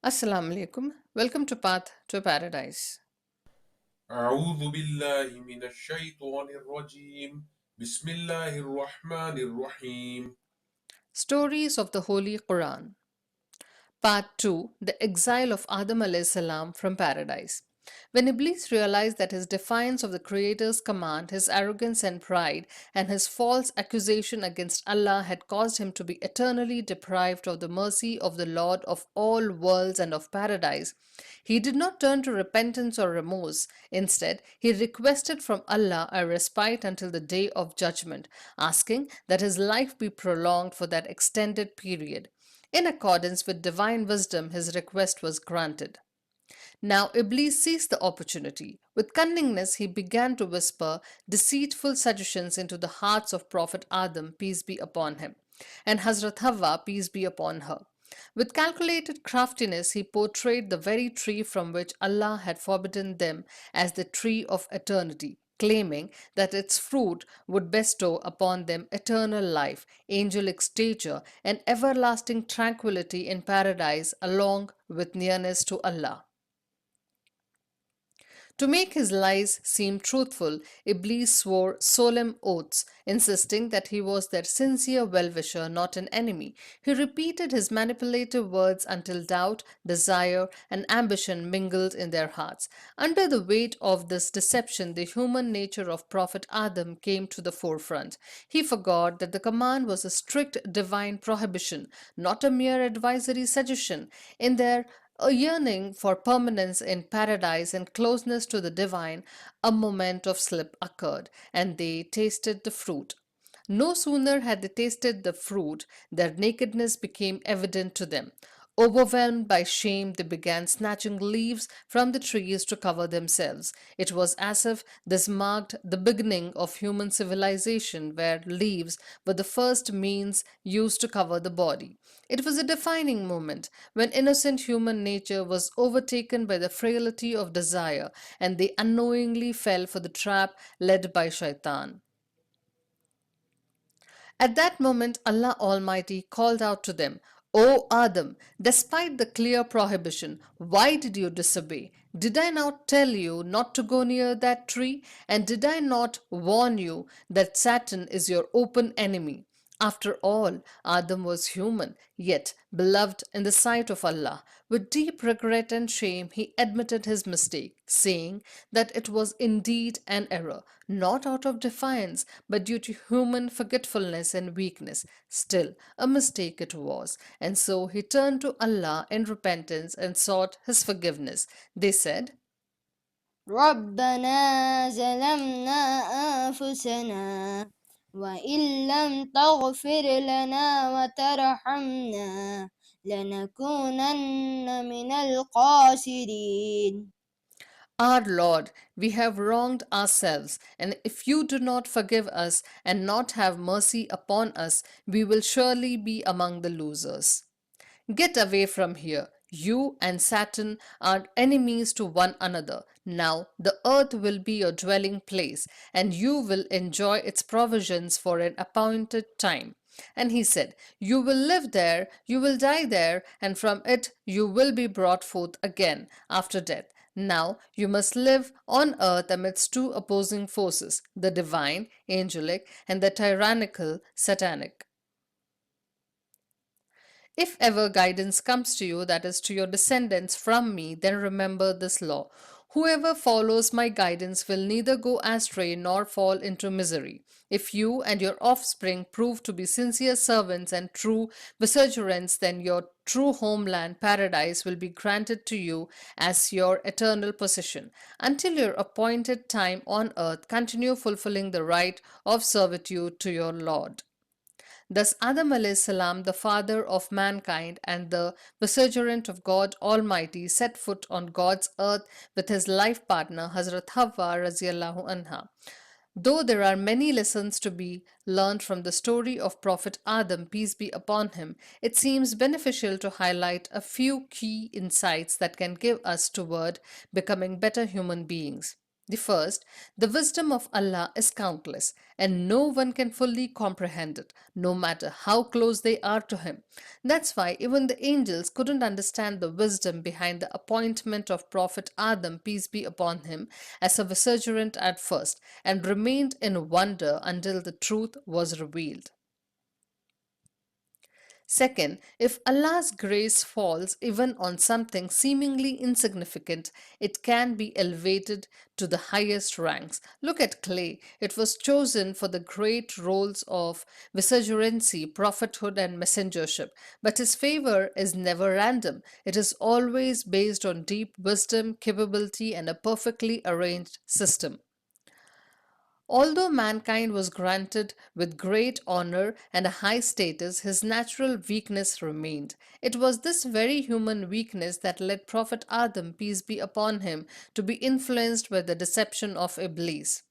Assalamu alaikum. Welcome to Path to Paradise. أعوذ بالله من الشيطان الرجيم بسم الله الرحمن الرحيم. Stories of the Holy Quran. Part 2. The Exile of Adam alayhi salam from Paradise. When Iblis realized that his defiance of the Creator's command, his arrogance and pride, and his false accusation against Allah had caused him to be eternally deprived of the mercy of the Lord of all worlds and of paradise, he did not turn to repentance or remorse. Instead, he requested from Allah a respite until the day of judgment, asking that his life be prolonged for that extended period. In accordance with divine wisdom, his request was granted. Now Iblis seized the opportunity. With cunningness, he began to whisper deceitful suggestions into the hearts of Prophet Adam, peace be upon him, and Hazrat Hawa, peace be upon her. With calculated craftiness, he portrayed the very tree from which Allah had forbidden them as the tree of eternity, claiming that its fruit would bestow upon them eternal life, angelic stature, and everlasting tranquility in paradise, along with nearness to Allah. To make his lies seem truthful, Iblis swore solemn oaths, insisting that he was their sincere well-wisher, not an enemy. He repeated his manipulative words until doubt, desire, and ambition mingled in their hearts. Under the weight of this deception, the human nature of Prophet Adam came to the forefront. He forgot that the command was a strict divine prohibition, not a mere advisory suggestion. In their a yearning for permanence in paradise and closeness to the divine, a moment of slip occurred, and they tasted the fruit. No sooner had they tasted the fruit, their nakedness became evident to them. Overwhelmed by shame, they began snatching leaves from the trees to cover themselves. It was as if this marked the beginning of human civilization, where leaves were the first means used to cover the body. It was a defining moment when innocent human nature was overtaken by the frailty of desire, and they unknowingly fell for the trap led by Shaitan. At that moment, Allah Almighty called out to them, O Adam, despite the clear prohibition, why did you disobey? Did I not tell you not to go near that tree? And did I not warn you that Satan is your open enemy? After all, Adam was human, yet beloved in the sight of Allah. With deep regret and shame, he admitted his mistake, saying that it was indeed an error, not out of defiance, but due to human forgetfulness and weakness. Still, a mistake it was, and so he turned to Allah in repentance and sought His forgiveness. They said, ربنا ظلمنا أنفسنا وإن لم تغفر لنا وترحمنا لنكونن من الخاسرين. Our Lord, we have wronged ourselves, and if you do not forgive us and not have mercy upon us, we will surely be among the losers. Get away from here. You and Saturn are enemies to one another. Now the earth will be your dwelling place, and you will enjoy its provisions for an appointed time. And he said, You will live there, you will die there, and from it you will be brought forth again after death. Now you must live on earth amidst two opposing forces, the divine, angelic, and the tyrannical, satanic. If ever guidance comes to you, that is to your descendants from me, then remember this law. Whoever follows my guidance will neither go astray nor fall into misery. If you and your offspring prove to be sincere servants and true vicegerents, then your true homeland, paradise, will be granted to you as your eternal possession. Until your appointed time on earth, continue fulfilling the right of servitude to your Lord. Thus Adam alayhis salam, the father of mankind and the vicegerent of God Almighty, set foot on God's earth with his life partner Hazrat Hawa radiallahu anha. Though there are many lessons to be learned from the story of Prophet Adam, peace be upon him, it seems beneficial to highlight a few key insights that can give us toward becoming better human beings. The first, the wisdom of Allah is countless, and no one can fully comprehend it, no matter how close they are to Him. That's why even the angels couldn't understand the wisdom behind the appointment of Prophet Adam, peace be upon him, as a vicegerent at first, and remained in wonder until the truth was revealed. Second, if Allah's grace falls even on something seemingly insignificant, it can be elevated to the highest ranks. Look at clay. It was chosen for the great roles of vicegerency, prophethood, and messengership. But his favor is never random. It is always based on deep wisdom, capability, and a perfectly arranged system. Although mankind was granted with great honor and a high status, his natural weakness remained. It was this very human weakness that led Prophet Adam, peace be upon him, to be influenced by the deception of Iblis.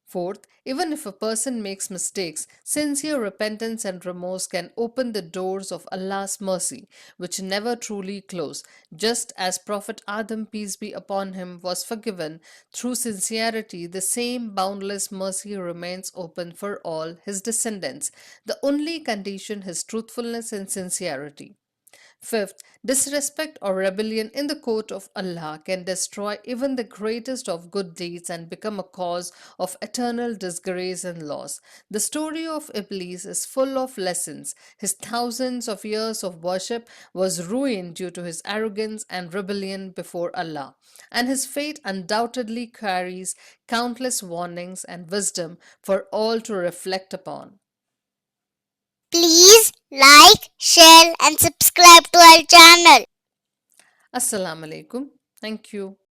Fourth, even if a person makes mistakes, sincere repentance and remorse can open the doors of Allah's mercy, which never truly close. Just as Prophet Adam, peace be upon him, was forgiven through sincerity, the same boundless mercy remains open for all his descendants. The only condition is truthfulness and sincerity. Fifth, disrespect or rebellion in the court of Allah can destroy even the greatest of good deeds and become a cause of eternal disgrace and loss. The story of Iblis is full of lessons. His thousands of years of worship was ruined due to his arrogance and rebellion before Allah, and his fate undoubtedly carries countless warnings and wisdom for all to reflect upon. Please like, share, and subscribe to our channel. Assalamu alaikum. Thank you.